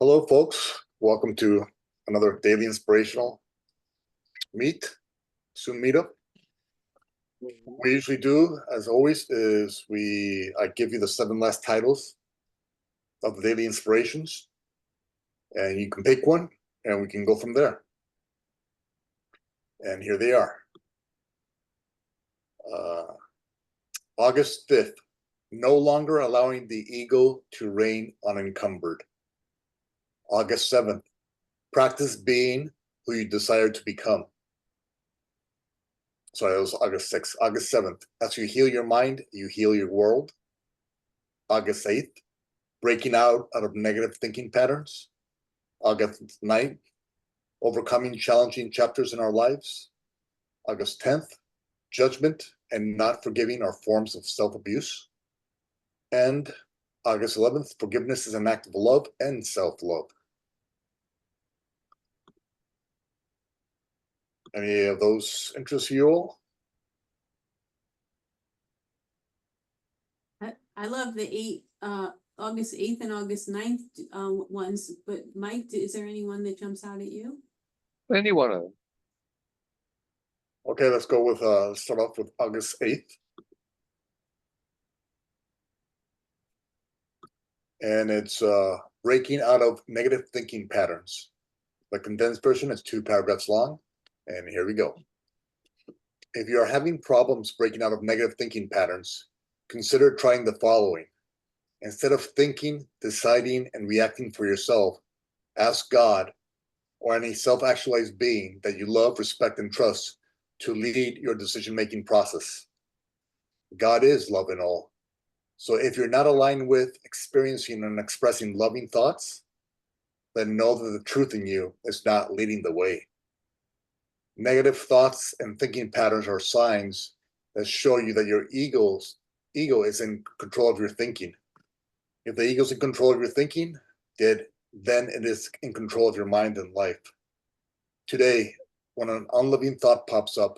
Hello, folks. Welcome to another daily inspirational Zoom meetup. What we usually do, as always, is I give you the 7 last titles of the daily inspirations, and you can pick one, and we can go from there. And here they are. August 5th, no longer allowing the ego to reign unencumbered. August 7th, practice being who you desire to become. Sorry, that was August 6th. August 7th, as you heal your mind, you heal your world. August 8th, breaking out of negative thinking patterns. August 9th, overcoming challenging chapters in our lives. August 10th, judgment and not forgiving are forms of self-abuse. And August 11th, forgiveness is an act of love and self-love. Any of those interest you all? I love the August 8th and August 9th ones, but Mike, is there anyone that jumps out at you? Any one of them. Okay, let's go with start off with August 8th. And it's breaking out of negative thinking patterns. The condensed version is 2 paragraphs long, and here we go. If you are having problems breaking out of negative thinking patterns, consider trying the following. Instead of thinking, deciding, and reacting for yourself, ask God or any self-actualized being that you love, respect, and trust to lead your decision-making process. God is love and all. So if you're not aligned with experiencing and expressing loving thoughts, then know that the truth in you is not leading the way. Negative thoughts and thinking patterns are signs that show you that your ego is in control of your thinking. If the ego is in control of your thinking, then it is in control of your mind and life. Today, when an unloving thought pops up,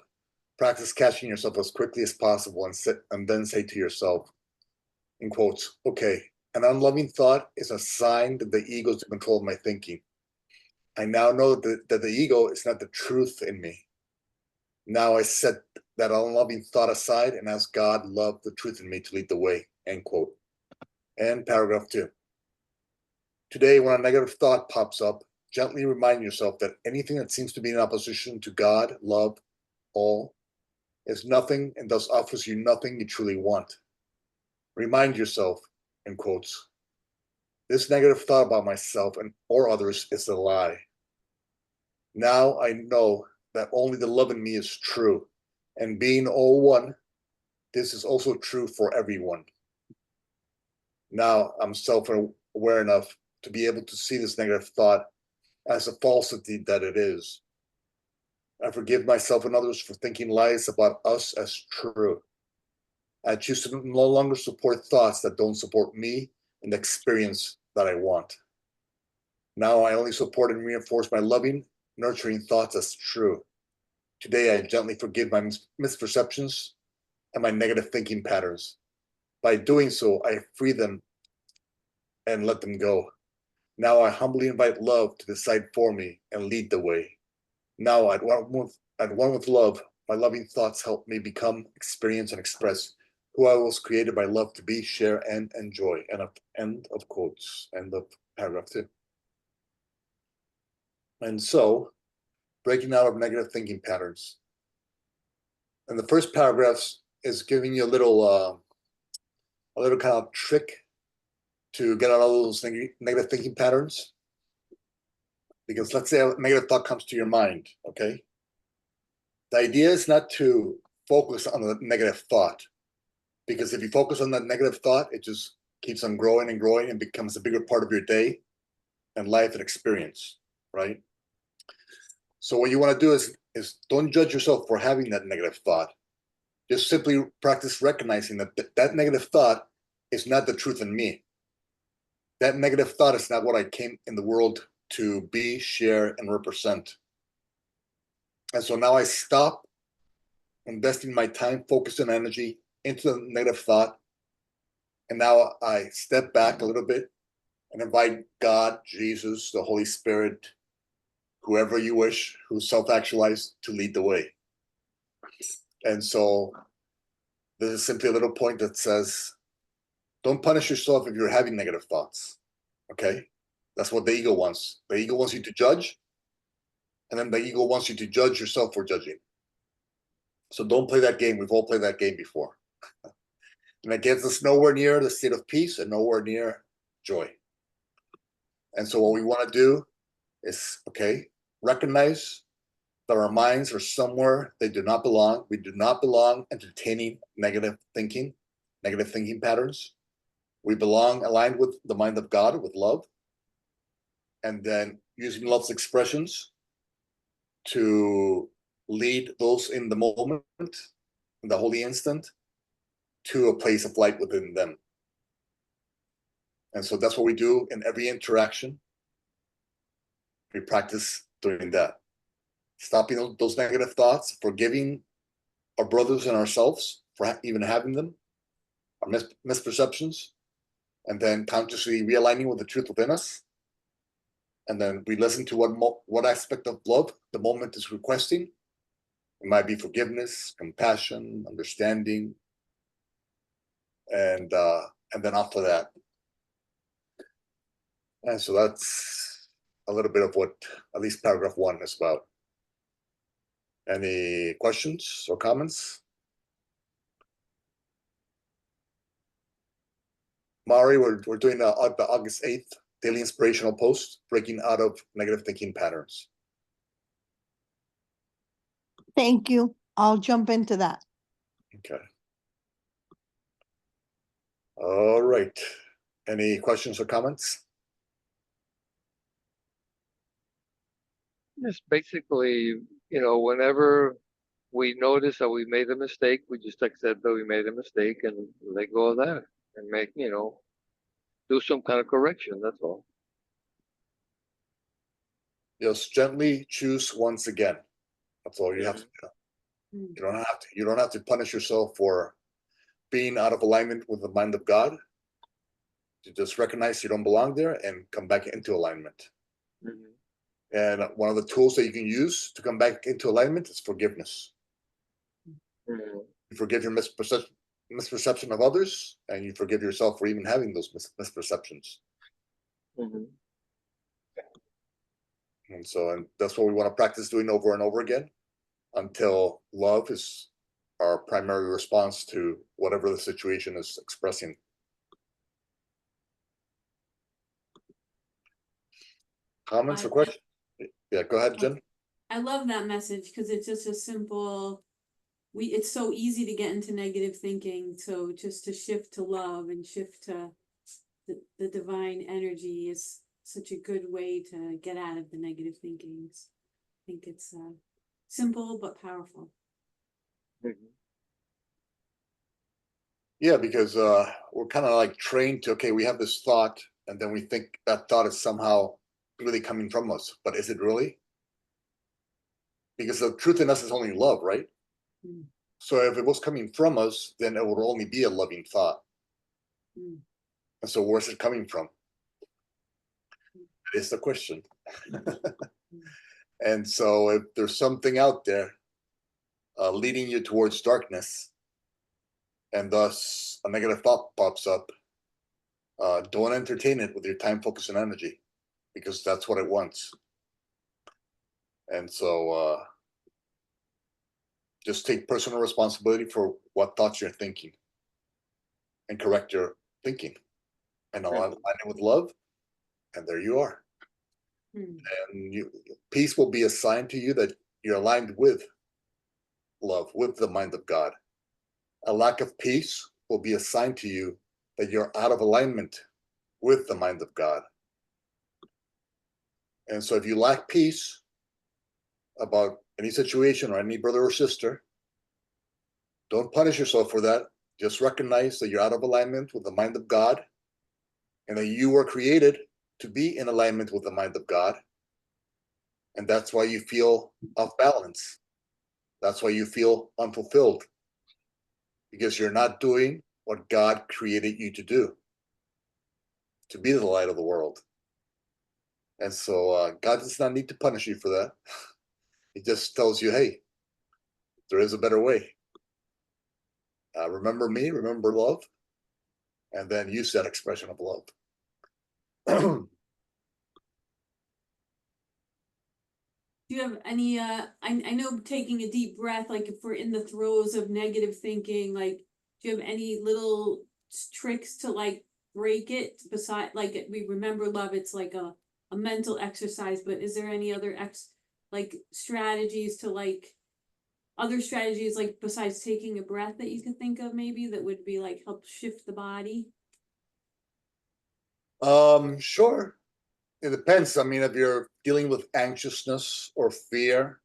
practice catching yourself as quickly as possible and then say to yourself, in quotes, okay, an unloving thought is a sign that the ego is in control of my thinking. I now know that the ego is not the truth in me. Now I set that unloving thought aside and ask God love the truth in me to lead the way, end quote. And paragraph 2. Today, when a negative thought pops up, gently remind yourself that anything that seems to be in opposition to God, love, all, is nothing and thus offers you nothing you truly want. Remind yourself, in quotes, this negative thought about myself and or others is a lie. Now I know that only the love in me is true, and being all one, this is also true for everyone. Now I'm self-aware enough to be able to see this negative thought as a falsity that it is. I forgive myself and others for thinking lies about us as true. I choose to no longer support thoughts that don't support me and the experience that I want. Now I only support and reinforce my loving, nurturing thoughts as true. Today I gently forgive my misperceptions and my negative thinking patterns. By doing so, I free them and let them go. Now I humbly invite love to decide for me and lead the way. Now at one with love, my loving thoughts help me become, experience, and express who I was created by love to be, share, and enjoy. End of quotes. End of paragraph 2. And so, breaking out of negative thinking patterns. And the first paragraph is giving you a little kind of trick to get out of those negative thinking patterns. Because let's say a negative thought comes to your mind, okay? The idea is not to focus on the negative thought, because if you focus on that negative thought, it just keeps on growing and growing and becomes a bigger part of your day and life and experience, right? So what you want to do is don't judge yourself for having that negative thought. Just simply practice recognizing that that negative thought is not the truth in me. That negative thought is not what I came in the world to be, share, and represent. And so now I stop investing my time, focus, and energy into the negative thought. And now I step back a little bit and invite God, Jesus, the Holy Spirit, whoever you wish, who's self-actualized, to lead the way. And so this is simply a little point that says, don't punish yourself if you're having negative thoughts. Okay? That's what the ego wants. The ego wants you to judge, and then the ego wants you to judge yourself for judging. So don't play that game. We've all played that game before. And it gets us nowhere near the state of peace and nowhere near joy. And so what we want to do is, okay, recognize that our minds are somewhere they do not belong. We do not belong entertaining negative thinking patterns. We belong aligned with the mind of God, with love, and then using love's expressions to lead those in the moment, in the holy instant, to a place of light within them. And so that's what we do in every interaction. We practice doing that, stopping those negative thoughts, forgiving our brothers and ourselves for even having them, our misperceptions, and then consciously realigning with the truth within us. And then we listen to what aspect of love the moment is requesting. It might be forgiveness, compassion, understanding, and then after that. And so that's a little bit of what at least paragraph 1 is about. Any questions or comments? Mari, we're doing the August 8th daily inspirational post, breaking out of negative thinking patterns. Thank you. I'll jump into that. Okay. All right. Any questions or comments? Just basically, whenever we notice that we made a mistake, we just accept that we made a mistake and let go of that and make, do some kind of correction. That's all. Just gently choose once again. That's all you have to do. Mm. You don't have to punish yourself for being out of alignment with the mind of God. You just recognize you don't belong there and come back into alignment. Mhm. And one of the tools that you can use to come back into alignment is forgiveness. Mhm. You forgive your misperception of others, and you forgive yourself for even having those misperceptions. Mhm. And that's what we want to practice doing over and over again until love is our primary response to whatever the situation is expressing. Comments or questions? Yeah, go ahead, Jen. I love that message because it's just a simple, it's so easy to get into negative thinking. So just to shift to love and shift to the divine energy is such a good way to get out of the negative thinkings. I think it's simple but powerful. Mhm. Yeah, because we're kind of like trained to, okay, we have this thought, and then we think that thought is somehow really coming from us. But is it really? Because the truth in us is only love, right? Mm. So if it was coming from us, then it would only be a loving thought. Mm. And so where's it coming from? That is the question. And so if there's something out there leading you towards darkness, and thus a negative thought pops up, don't entertain it with your time, focus, and energy, because that's what it wants. And so just take personal responsibility for what thoughts you're thinking and correct your thinking and align it with love. And there you are. Mm. And peace will be assigned to you that you're aligned with love, with the mind of God. A lack of peace will be assigned to you that you're out of alignment with the mind of God. And so if you lack peace about any situation or any brother or sister, don't punish yourself for that. Just recognize that you're out of alignment with the mind of God and that you were created to be in alignment with the mind of God. And that's why you feel off balance. That's why you feel unfulfilled, because you're not doing what God created you to do. to be the light of the world. And so God does not need to punish you for that. He just tells you, hey, there is a better way. Remember me, remember love, and then use that expression of love. Do you have any, I know taking a deep breath, like if we're in the throes of negative thinking, like, do you have any little tricks to like break it beside, like, we remember love, it's like a mental exercise, but is there any other like strategies to like, other strategies like besides taking a breath that you could think of maybe that would be like help shift the body? Sure. It depends. I mean, if you're dealing with anxiousness or fear,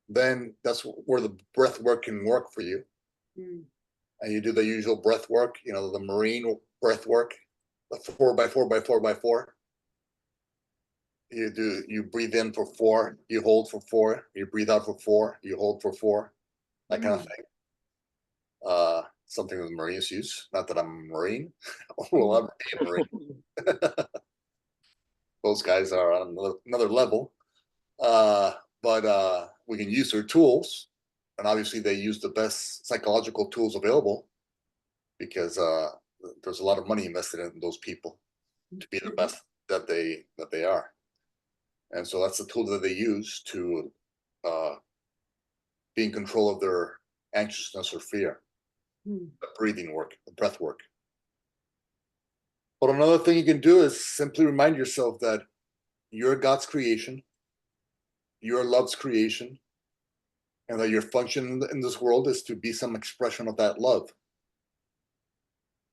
then that's where the breath work can work for you. Mm. And you do the usual breath work, you know, the marine breath work, the 4x4x4x4. You breathe in for 4, you hold for 4, you breathe out for 4, you hold for 4, that kind of thing. Something that the Marines use. Not that I'm a Marine, will ever be a Marine. Those guys are on another level. But we can use their tools, and obviously they use the best psychological tools available because there's a lot of money invested in those people to be the best that they are. And so that's the tool that they use to be in control of their anxiousness or fear. The breathing work, the breath work. But another thing you can do is simply remind yourself that you're God's creation, you're love's creation, and that your function in this world is to be some expression of that love.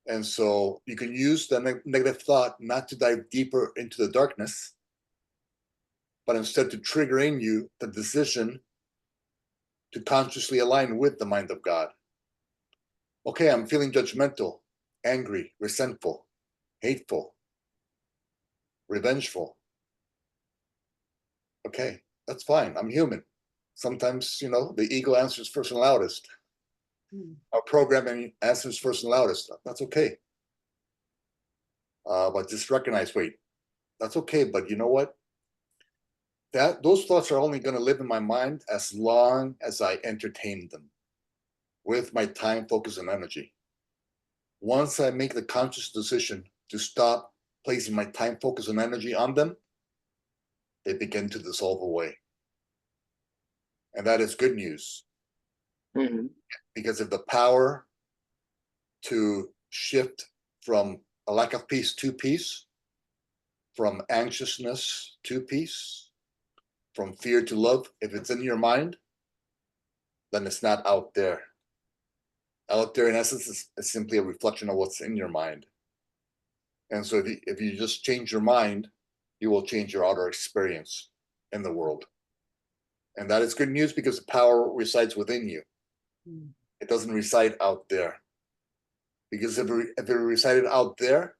And so you can use the negative thought not to dive deeper into the darkness, but instead to trigger in you the decision to consciously align with the mind of God. Okay, I'm feeling judgmental, angry, resentful, hateful, revengeful. Okay, that's fine. I'm human. Sometimes, you know, the ego answers first and loudest. Our programming answers first and loudest. That's okay. But just recognize, wait, that's okay. But you know what? Those thoughts are only going to live in my mind as long as I entertain them with my time, focus, and energy. Once I make the conscious decision to stop placing my time, focus, and energy on them, they begin to dissolve away. And that is good news. Mhm. Because of the power to shift from a lack of peace to peace, from anxiousness to peace, from fear to love, if it's in your mind, then it's not out there. Out there, in essence, is simply a reflection of what's in your mind. And so if you just change your mind, you will change your outer experience in the world. And that is good news because the power resides within you. It doesn't reside out there. Because if it resided out there,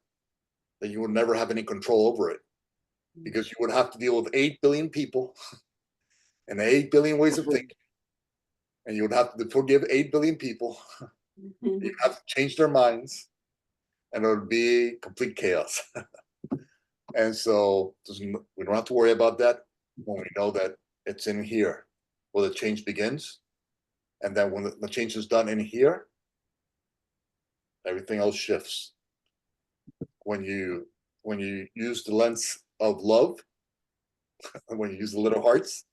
then you would never have any control over it. Because you would have to deal with 8 billion people and 8 billion ways of thinking. And you would have to forgive 8 billion people. You have to change their minds. And it would be complete chaos. And so we don't have to worry about that when we know that it's in here where the change begins. And then when the change is done in here, everything else shifts. When you use the lens of love, when you use the little hearts,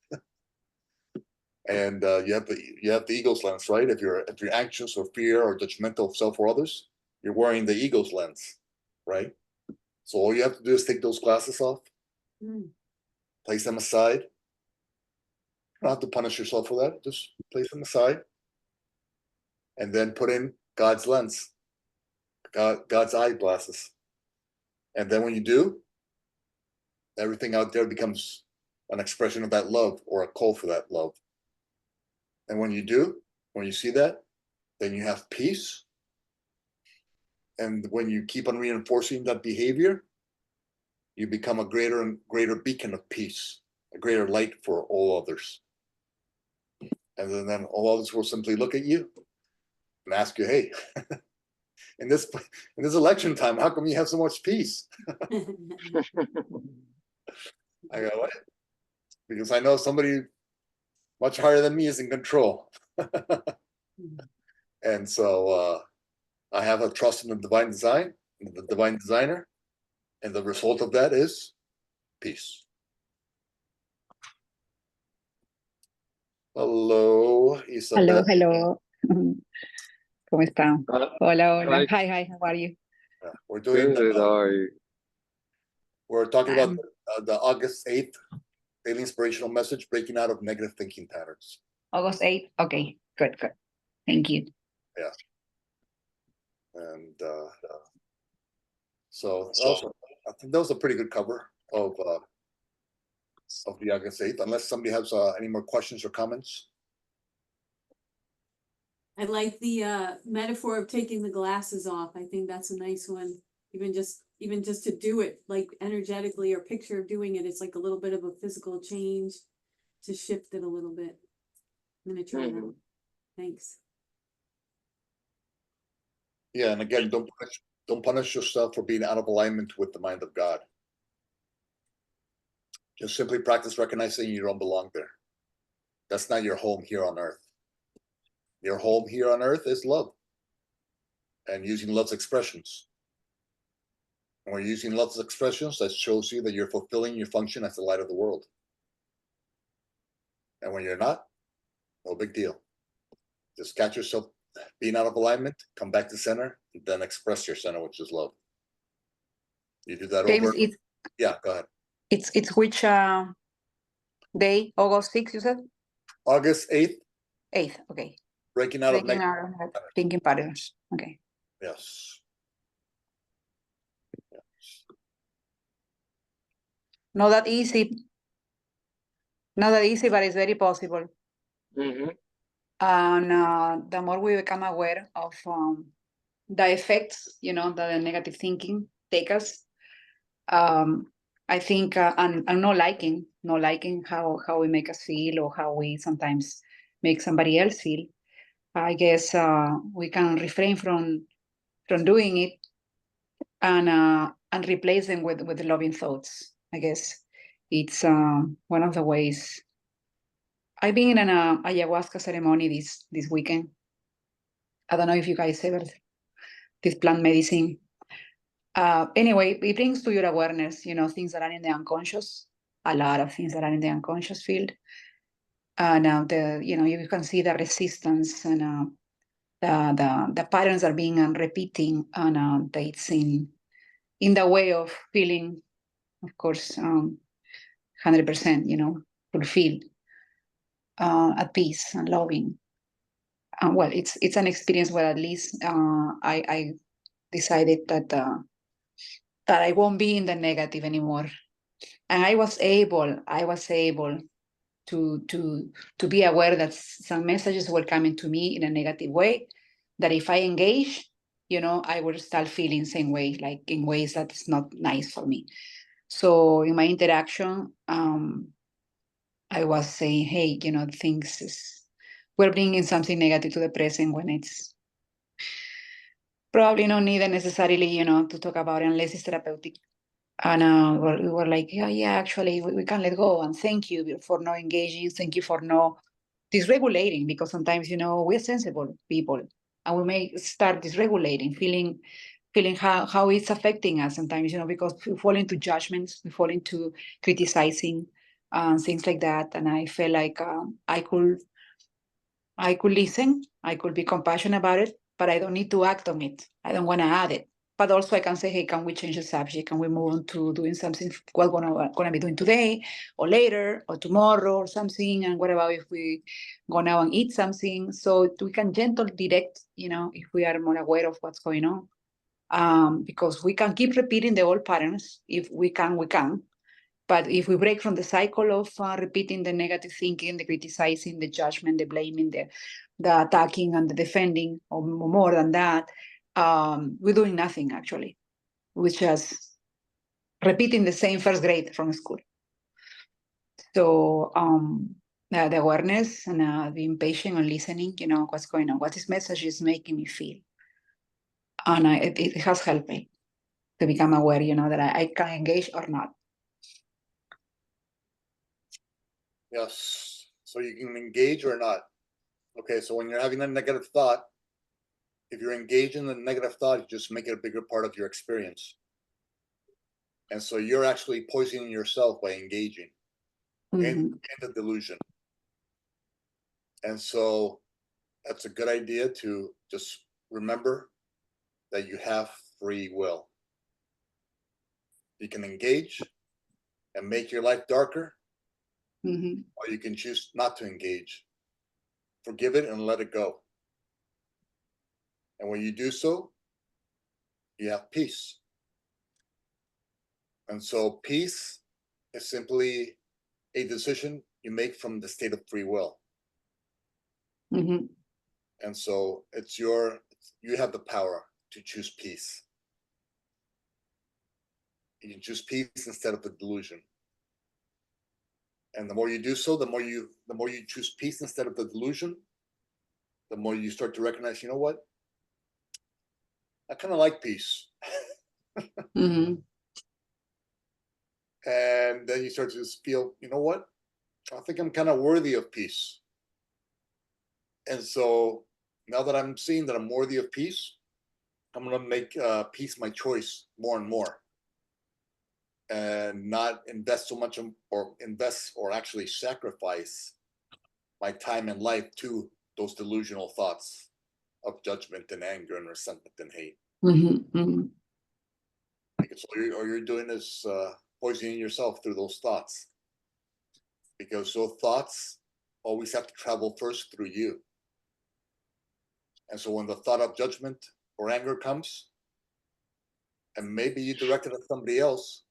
and you have the ego's lens, right? If you're anxious or fear or judgmental of self or others, you're wearing the ego's lens, right? So all you have to do is take those glasses off, place them aside. You don't have to punish yourself for that. Just place them aside, and then put in God's lens, God's eyeglasses. And then when you do, everything out there becomes an expression of that love or a call for that love. And when you see that, then you have peace. And when you keep on reinforcing that behavior, you become a greater and greater beacon of peace, a greater light for all others. And then all others will simply look at you and ask you, hey, in this election time, how come you have so much peace? I go, what? Because I know somebody much higher than me is in control. And so I have a trust in the divine design, the divine designer, and the result of that is peace. Hello, Isabel. Hello. ¿Cómo están? Hola, hola. Hi. Hi, how are you? We're doing Good. we're talking about Um, the August 8th daily inspirational message, breaking out of negative thinking patterns. August 8th? Okay, good. Thank you. And so also, I think that was a pretty good cover of the August 8th, unless somebody has any more questions or comments. I like the metaphor of taking the glasses off. I think that's a nice one. Even just to do it, like energetically, or picture of doing it, it's like a little bit of a physical change to shift it a little bit. I'm gonna try that. Thanks. Yeah, and again, don't punish yourself for being out of alignment with the mind of God. Just simply practice recognizing you don't belong there. That's not your home here on earth. Your home here on earth is love, and using love's expressions. And when you're using love's expressions, that shows you that you're fulfilling your function as the light of the world. And when you're not, no big deal. Just catch yourself being out of alignment, come back to center, and then express your center, which is love. You do that James, over. Yeah, go ahead. it's which day? August 6th, you said? August 8th. 8th, okay. Breaking out of Breaking out of thinking patterns. Okay. Yes. Not that easy, but it's very possible. Mm-hmm. And the more we become aware of the effects, that the negative thinking take us, I think, and not liking how we make us feel, or how we sometimes make somebody else feel, I guess we can refrain from doing it, and replace them with loving thoughts. I guess it's one of the ways. I've been in an ayahuasca ceremony this weekend. I don't know if you guys ever this plant medicine. Anyway, it brings to your awareness, things that are in the unconscious, a lot of things that are in the unconscious field. And you can see the resistance, and the patterns are being repeating, and it's in the way of feeling, of course, 100%, fulfilled, at peace and loving. Well, it's an experience where at least I decided that I won't be in the negative anymore. And I was able to be aware that some messages were coming to me in a negative way, that if I engage, I would start feeling same way, like in ways that's not nice for me. So in my interaction, I was saying, hey, we're bringing something negative to the present, when it's probably not needed necessarily, to talk about it, unless it's therapeutic. And we were like, yeah, actually, we can let go. And thank you for not engaging. Thank you for not dysregulating, because sometimes, we're sensible people, and we may start dysregulating, feeling how it's affecting us sometimes, because we fall into judgments, we fall into criticizing, things like that. And I felt like I could listen, I could be compassionate about it, but I don't need to act on it. I don't want to add it. But also I can say, hey, can we change the subject? Can we move on to doing something we're gonna be doing today, or later, or tomorrow, or something? And what about if we go now and eat something? So we can gentle direct, if we are more aware of what's going on. Because we can keep repeating the old patterns. If we can, we can. But if we break from the cycle of repeating the negative thinking, the criticizing, the judgment, the blaming, the attacking and the defending, or more than that, we're doing nothing, actually. We're just repeating the same first grade from school. So the awareness, and being patient and listening, what's going on, what this message is making me feel. And it has helped me to become aware, that I can engage or not. Yes. So you can engage or not. Okay, so when you're having a negative thought, if you're engaged in the negative thought, you just make it a bigger part of your experience. And so you're actually poisoning yourself by engaging in the delusion. And so that's a good idea to just remember that you have free will. You can engage and make your life darker, or you can choose not to engage. Forgive it and let it go. And when you do so, you have peace. And so peace is simply a decision you make from the state of free will. And so you have the power to choose peace. You can choose peace instead of the delusion. And the more you do so, the more you choose peace instead of the delusion, the more you start to recognize, you know what? I kind of like peace. And then you start to just feel, you know what? I think I'm kind of worthy of peace. And so now that I'm seeing that I'm worthy of peace, I'm going to make peace my choice more and more, and not invest so much or actually sacrifice my time and life to those delusional thoughts of judgment and anger and resentment and hate. Because all you're doing is poisoning yourself through those thoughts, because those thoughts always have to travel first through you. And so when the thought of judgment or anger comes, and maybe you direct it at somebody else,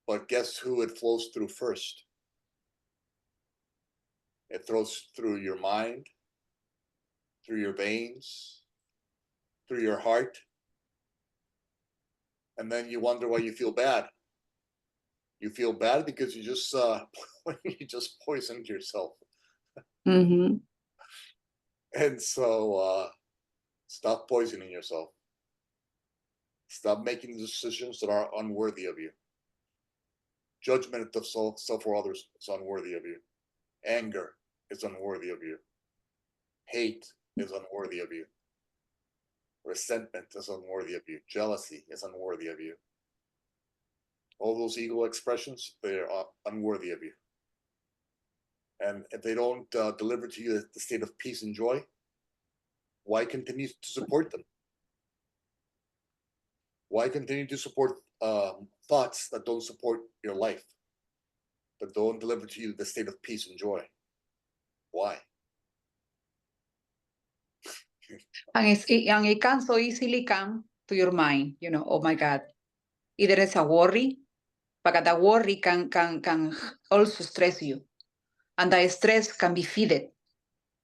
but guess who it flows through first? It flows through your mind, through your veins, through your heart. And then you wonder why you feel bad. You feel bad because you just poisoned yourself. And so stop poisoning yourself. Stop making decisions that are unworthy of you. Judgment of self or others is unworthy of you. Anger is unworthy of you. Hate is unworthy of you. Resentment is unworthy of you. Jealousy is unworthy of you. All those ego expressions, they are unworthy of you. And if they don't deliver to you the state of peace and joy, why continue to support them? Why continue to support thoughts that don't support your life, that don't deliver to you the state of peace and joy? Why? And it can so easily come to your mind, oh my God, either it's a worry, but that worry can also stress you. And that stress can be fed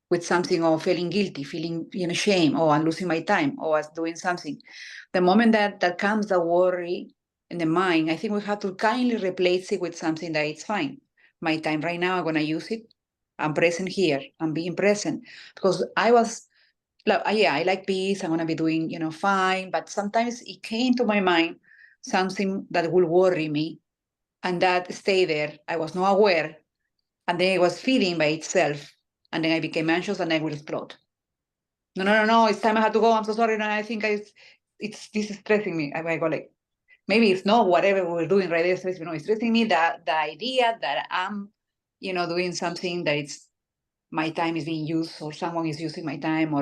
with something of feeling guilty, feeling shame, oh, I'm losing my time, or I'm doing something. The moment that comes the worry in the mind, I think we have to kindly replace it with something that is fine. My time right now, I'm going to use it. I'm present here. I'm being present. Because I was, I like peace. I'm going to be doing, fine. But sometimes it came to my mind something that will worry me. And that stayed there. I was not aware. And then it was feeding by itself. And then I became anxious and I will explode. No, it's time I have to go. I'm so sorry. No, I think this is stressing me. I go like, maybe it's not whatever we're doing right there. It's stressing me that the idea that I'm, doing something that it's my time is being used or someone is using my time,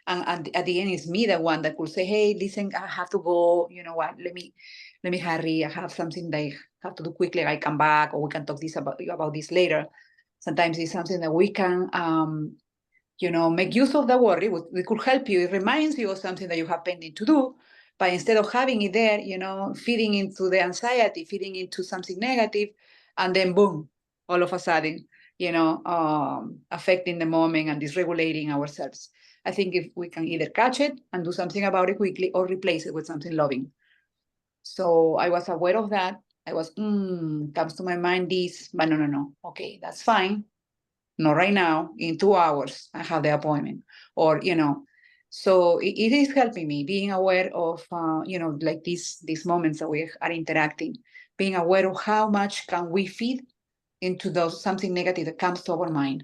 and at the end it's me, the one that could say, hey, listen, I have to go. You know what? Let me hurry. I have something that I have to do quickly. I come back, or we can talk about this later. Sometimes it's something that we can, make use of the worry. It could help you. It reminds you of something that you have pending to do. But instead of having it there, feeding into the anxiety, feeding into something negative, and then boom, all of a sudden, affecting the moment and dysregulating ourselves. I think if we can either catch it and do something about it quickly or replace it with something loving. So I was aware of that. I was, comes to my mind this, but no. Okay, that's fine. Not right now. In 2 hours, I have the appointment. Or, So it is helping me being aware of, like these moments that we are interacting, being aware of how much can we feed into those something negative that comes to our mind.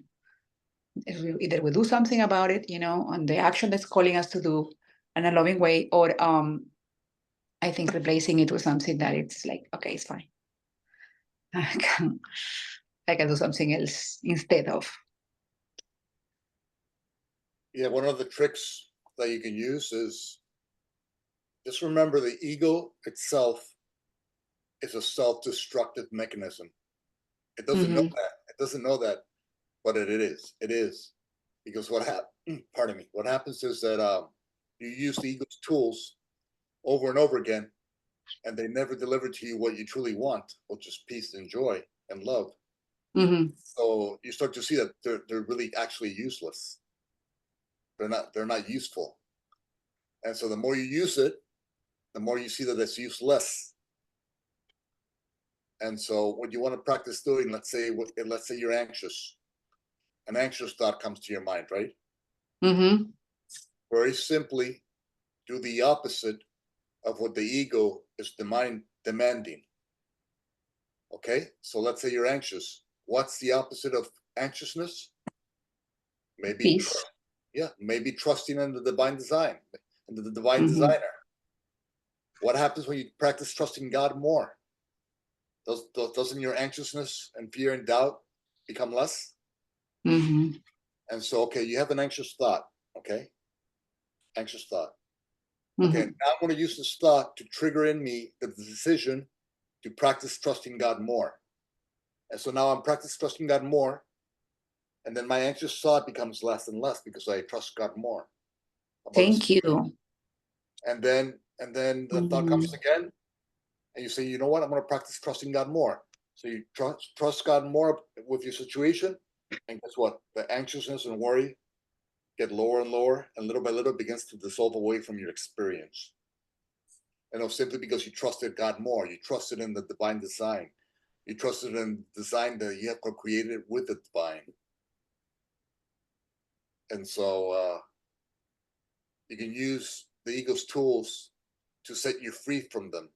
Either we do something about it, on the action that's calling us to do in a loving way, or I think replacing it with something that it's like, okay, it's fine. I can do something else instead of. Yeah, one of the tricks that you can use is just remember the ego itself is a self-destructive mechanism. It doesn't know that. It doesn't know that, but it is. It is. Because pardon me, what happens is that you use the ego's tools over and over again, and they never deliver to you what you truly want, which is peace and joy and love. So you start to see that they're really actually useless. They're not useful. And so the more you use it, the more you see that it's useless. And so what you want to practice doing, let's say you're anxious. An anxious thought comes to your mind, right? Very simply do the opposite of what the ego is demanding. Okay, so let's say you're anxious. What's the opposite of anxiousness? Maybe Peace. maybe trusting in the divine design, and the divine designer. What happens when you practice trusting God more? Doesn't your anxiousness and fear and doubt become less? And so, okay, you have an anxious thought. Okay, anxious thought. Okay, now I'm going to use this thought to trigger in me the decision to practice trusting God more. And so now I'm practicing trusting God more, and then my anxious thought becomes less and less because I trust God more. Thank you. And then the thought comes again, and you say, you know what? I'm going to practice trusting God more. So you trust God more with your situation, and guess what? The anxiousness and worry get lower and lower, and little by little begins to dissolve away from your experience. And simply because you trusted God more, you trusted in the divine design, you trusted in the design that you have co-created with the divine. And so you can use the ego's tools to set you free from them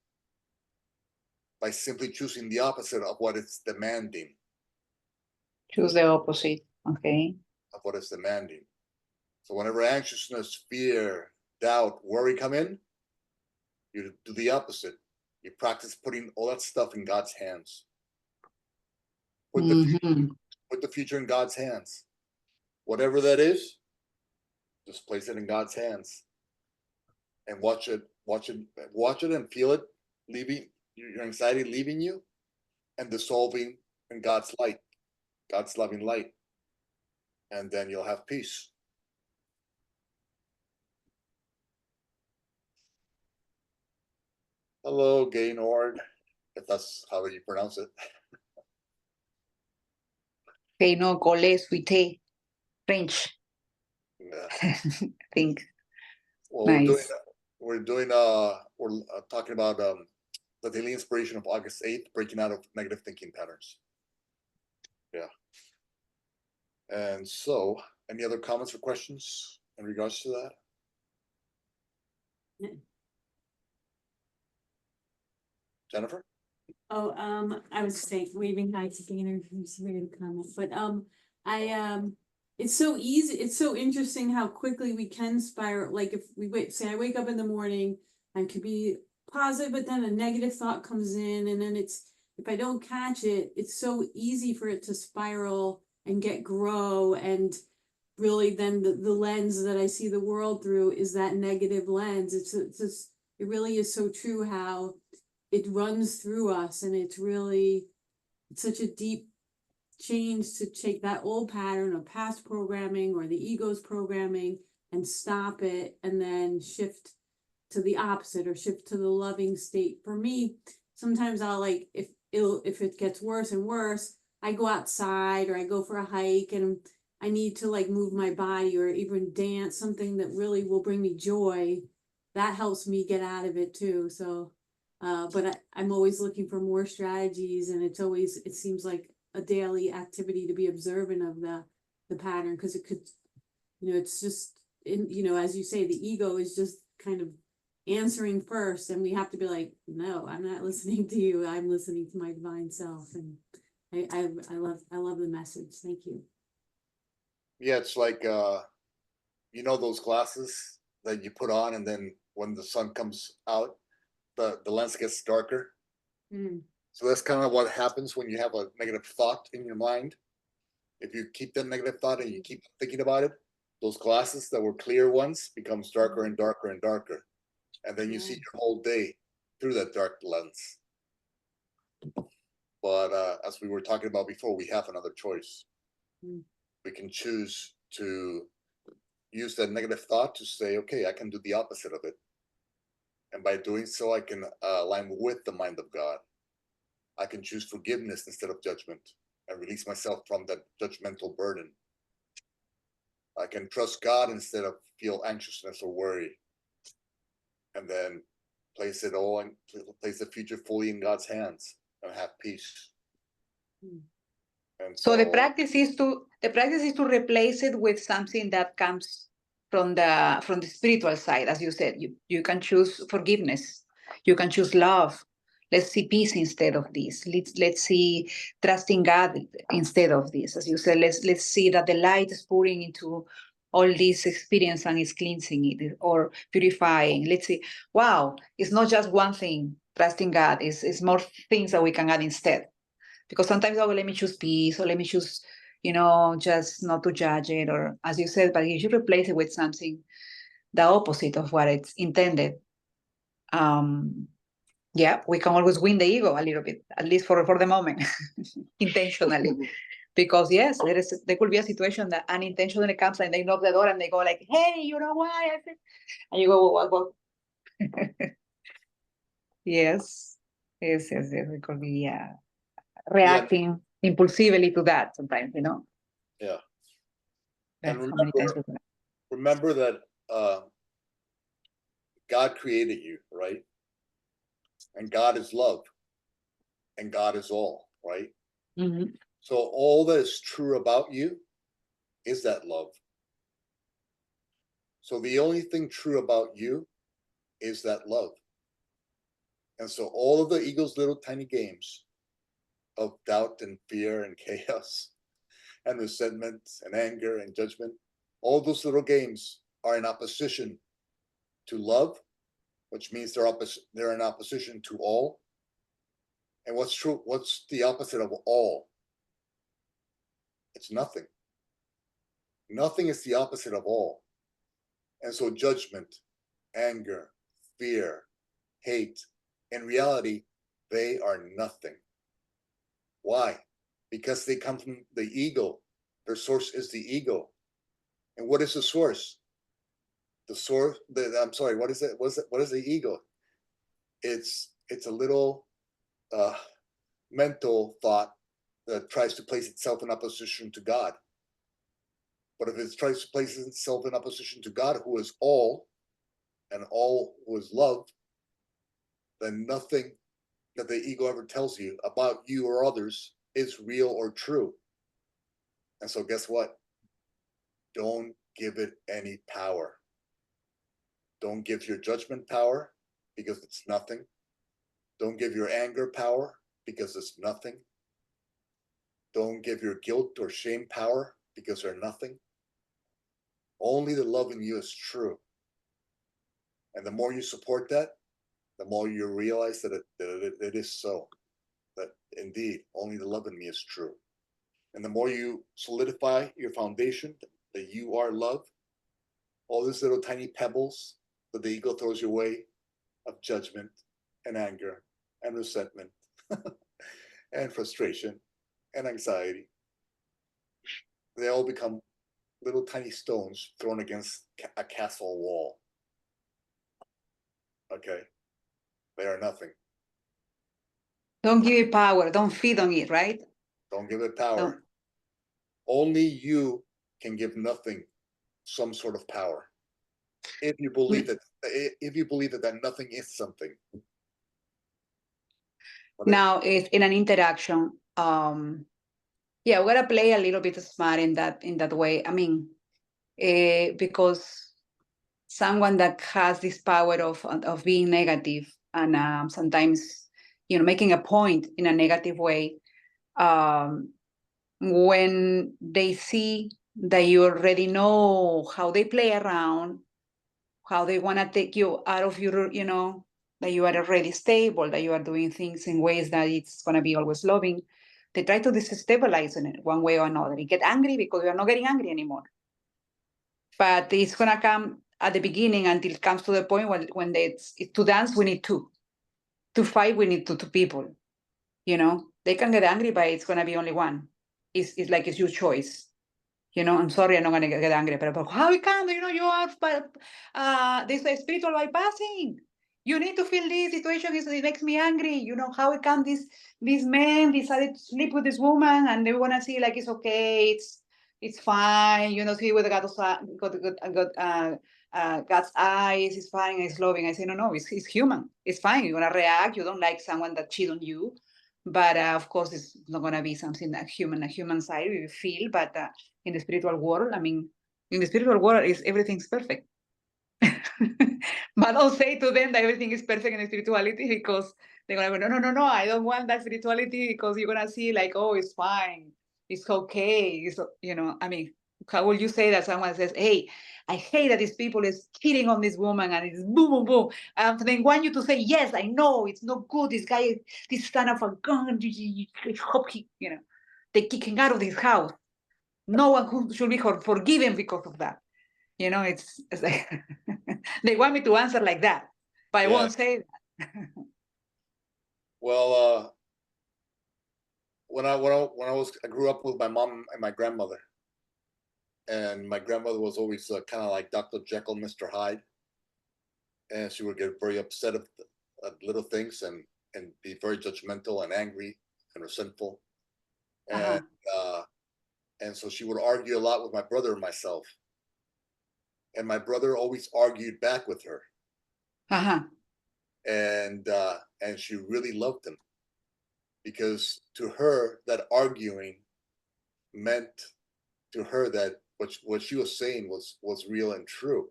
by simply choosing the opposite of what it's demanding. Choose the opposite. Okay. Of what it's demanding. So whenever anxiousness, fear, doubt, worry come in, you do the opposite. You practice putting all that stuff in God's hands. Put the future in God's hands. Whatever that is, just place it in God's hands. And watch it and feel it leaving your anxiety, leaving you and dissolving in God's light, God's loving light. And then you'll have peace. Hello, Gaynord, if that's how you pronounce it. Okay, no, cole, suite, French. Yeah. I think. Well, Nice. we're talking about the daily inspiration of August 8th, breaking out of negative thinking patterns. Yeah. And so, any other comments or questions in regards to that? Jennifer? Oh, I was saying, waving hi to Gainer, who's ready to comment, but, it's so easy, it's so interesting how quickly we can spiral, like if we I wake up in the morning, I could be positive, but then a negative thought comes in, and then if I don't catch it, it's so easy for it to spiral and grow, and really then the lens that I see the world through is that negative lens. It's just, it really is so true how it runs through us, and it's such a deep change to take that old pattern of past programming or the ego's programming and stop it, and then shift to the opposite or shift to the loving state. For me, sometimes I'll if it gets worse and worse, I go outside or I go for a hike, and I need to move my body or even dance, something that really will bring me joy. That helps me get out of it too. So but I'm always looking for more strategies, and it seems like a daily activity to be observant of the pattern, because it could, it's just as you say, the ego is just kind of answering first, and we have to be like, no, I'm not listening to you. I'm listening to my divine self. And I love the message. Thank you. Yeah, it's like those glasses that you put on, and then when the sun comes out, the lens gets darker. Mm. So that's kind of what happens when you have a negative thought in your mind. If you keep that negative thought and you keep thinking about it, those glasses that were clear ones becomes darker and darker and darker. And then you see your whole day through that dark lens. But as we were talking about before, we have another choice. Mm. We can choose to use that negative thought to say, okay, I can do the opposite of it. And by doing so, I can align with the mind of God. I can choose forgiveness instead of judgment and release myself from that judgmental burden. I can trust God instead of feel anxiousness or worry. And then place the future fully in God's hands and have peace. Mm. And So the practice is to replace it with something that comes from the spiritual side. As you said, you can choose forgiveness, you can choose love. Let's see peace instead of this. Let's see trusting God instead of this. As you said, let's see that the light is pouring into all this experience and is cleansing it or purifying. Let's see, wow, it's not just one thing. Trusting God is more things that we can add instead. Because sometimes, oh, let me choose peace, or let me choose, just not to judge it, or as you said, but if you replace it with something, the opposite of what it's intended, yeah, we can always win the ego a little bit, at least for the moment, intentionally. Because yes, there could be a situation that unintentionally comes and they knock the door and they go like, hey, you know why? And you go, well. Yes. It could be, reacting impulsively to that sometimes, Yeah. That's And how many times we do that. remember that God created you, right? And God is love. And God is all, right? Mhm. So all that is true about you is that love. So the only thing true about you is that love. And so all of the ego's little tiny games of doubt and fear and chaos and resentment and anger and judgment, all those little games are in opposition to love, which means they're in opposition to all. And what's true? What's the opposite of all? It's nothing. Nothing is the opposite of all. And so judgment, anger, fear, hate, in reality, they are nothing. Why? Because they come from the ego. Their source is the ego. And what is the source? The source, I'm sorry, what is it? What is the ego? It's a little mental thought that tries to place itself in opposition to God. But if it tries to place itself in opposition to God, who is all, and all who is love, then nothing that the ego ever tells you about you or others is real or true. And so guess what? Don't give it any power. Don't give your judgment power because it's nothing. Don't give your anger power because it's nothing. Don't give your guilt or shame power because they're nothing. Only the love in you is true. And the more you support that, the more you realize that it is so. That indeed, only the love in me is true. And the more you solidify your foundation, that you are love, all these little tiny pebbles that the ego throws your way of judgment and anger and resentment and frustration and anxiety, they all become little tiny stones thrown against a castle wall. Okay? They are nothing. Don't give it power. Don't feed on it, right? Don't give it power. Don't. Only you can give nothing some sort of power. If you believe that nothing is something. Now, if in an interaction, yeah, we're gonna play a little bit smart in that way. I mean, because someone that has this power of being negative and sometimes, you know, making a point in a negative way, when they see that you already know how they play around, how they want to take you out of your, you know, that you are already stable, that you are doing things in ways that it's going to be always loving, they try to destabilize in it one way or another. They get angry because you are not getting angry anymore. But it's going to come at the beginning until it comes to the point when it's to dance, we need two. To fight, we need two people. You know, they can get angry, but it's going to be only one. It's like it's your choice. You know, I'm sorry, I'm not gonna get angry, but how it can, you know, you are this spiritual bypassing. You need to feel this situation it makes me angry. You know, how it can this man decided to sleep with this woman and they wanna see like it's okay, it's fine, you know, see with God's God's eyes, it's fine, it's loving. I say, no, it's human. It's fine. You're gonna react. You don't like someone that cheat on you. But of course, it's not going to be something that a human side we feel. But in the spiritual world, I mean, in the spiritual world, everything's perfect. But don't say to them that everything is perfect in spirituality because they're going to go, no, I don't want that spirituality because you're going to see like, oh, it's fine. It's okay. It's, you know, I mean, how will you say that someone says, hey, I hate that these people is cheating on this woman and it's boom, boom, boom. They want you to say, yes, I know, it's not good. This guy, this son of a gun, hope he, you know, they kick him out of this house. No one should be forgiven because of that. You know, it's like, they want me to answer like that, but I won't say that. Well, I grew up with my mom and my grandmother, and my grandmother was always kind of like Dr. Jekyll, Mr. Hyde, and she would get very upset at little things and be very judgmental and angry and resentful, and and so she would argue a lot with my brother and myself, and my brother always argued back with her, and she really loved him because to her that arguing meant to her that what she was saying was real and true,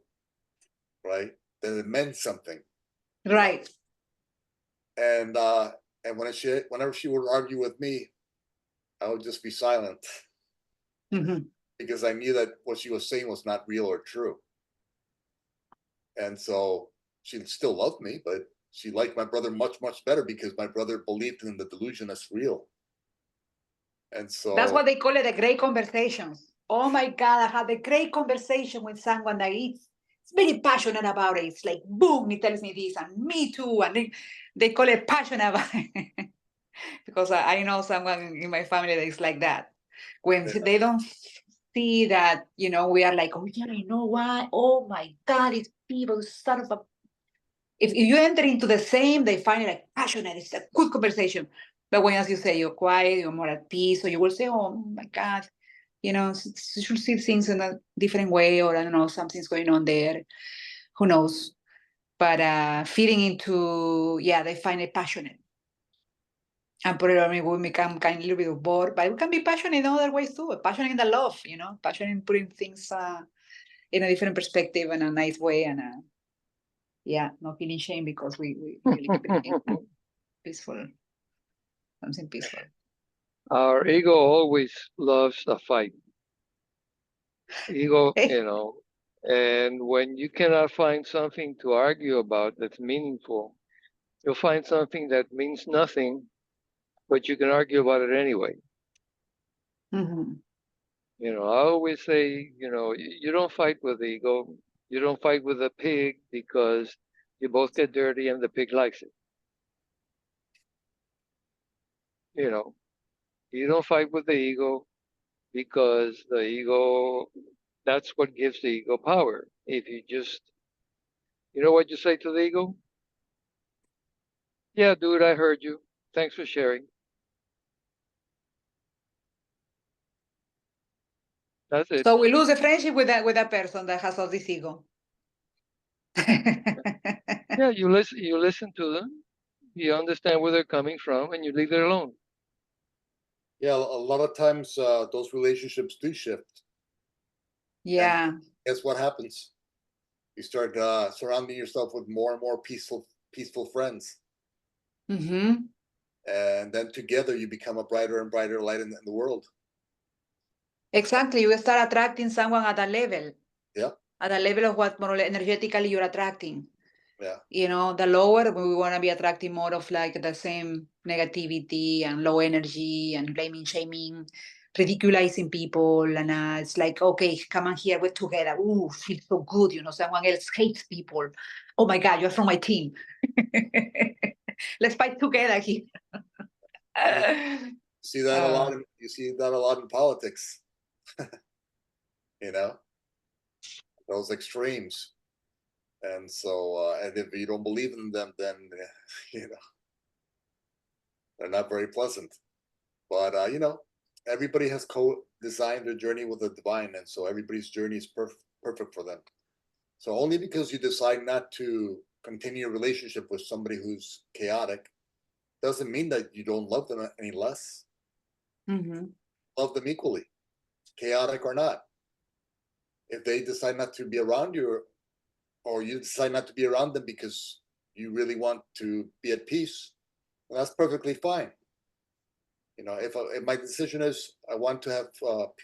right? That it meant something, Right. and whenever she would argue with me, I would just be silent because I knew that what she was saying was not real or true, and so she still loved me, but she liked my brother much better because my brother believed in the delusion as real. And so that's what they call it, the great conversations. Oh my God, I had a great conversation with someone that is very passionate about it. It's like, boom, he tells me this, and me too. And they call it passionate about it. Because I know someone in my family that is like that. When they don't see that, you know, we are like, oh yeah, I know why. Oh my God, it's people, son of a. If you enter into the same, they find it like passionate. It's a good conversation. But when, as you say, you're quiet, you're more at peace, or you will say, oh my God, you know, you should see things in a different way, or I don't know, something's going on there. Who knows? But feeding into, they find it passionate. And probably we become kind of a little bit bored, but we can be passionate in other ways too. Passionate in the love, you know, passionate in putting things in a different perspective and a nice way, and not feeling shame because we really keep it peaceful, something peaceful. Our ego always loves a fight. Ego, you know, and when you cannot find something to argue about that's meaningful, you'll find something that means nothing, but you can argue about it anyway. You know, I always say, you know, you don't fight with ego. You don't fight with a pig because you both get dirty and the pig likes it. You know, you don't fight with the ego because the ego, that's what gives the ego power. If you just, you know what you say to the ego? Yeah, dude, I heard you. Thanks for sharing. That's it. So we lose a friendship with that person that has all this ego. Yeah, you listen to them, you understand where they're coming from, and you leave it alone. Yeah, a lot of times those relationships do shift. Yeah. And guess what happens? You start surrounding yourself with more and more peaceful friends, Mm-hmm. and then together you become a brighter and brighter light in the world. Exactly. You start attracting someone at a level. Yep. At a level of what more or less energetically you're attracting. Yeah. You know, the lower we want to be attracting more of like the same negativity and low energy and blaming, shaming, ridiculizing people. And it's like, okay, come on here, we're together. Ooh, feels so good. You know, someone else hates people. Oh my God, you're from my team. Let's fight together here. See that a lot. You see that a lot in politics. You know, those extremes. And so, and if you don't believe in them, then you know they're not very pleasant. But you know, everybody has co-designed their journey with the divine, and so everybody's journey is perfect for them. So only because you decide not to continue a relationship with somebody who's chaotic doesn't mean that you don't love them any less. Mm-hmm. Love them equally, chaotic or not. If they decide not to be around you, or you decide not to be around them because you really want to be at peace, well, that's perfectly fine. You know, if my decision is I want to have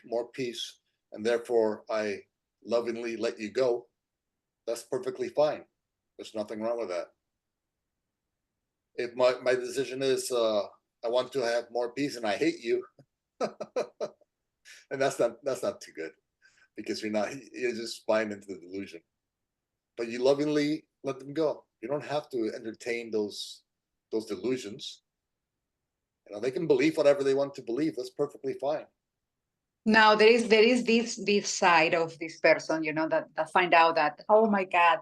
more peace, and therefore I lovingly let you go, that's perfectly fine. There's nothing wrong with that. If my decision is I want to have more peace and I hate you, and that's not too good, because you're just buying into the delusion. But you lovingly let them go. You don't have to entertain those delusions. You know, they can believe whatever they want to believe. That's perfectly fine. Now there is this side of this person, you know, that find out that, oh my God,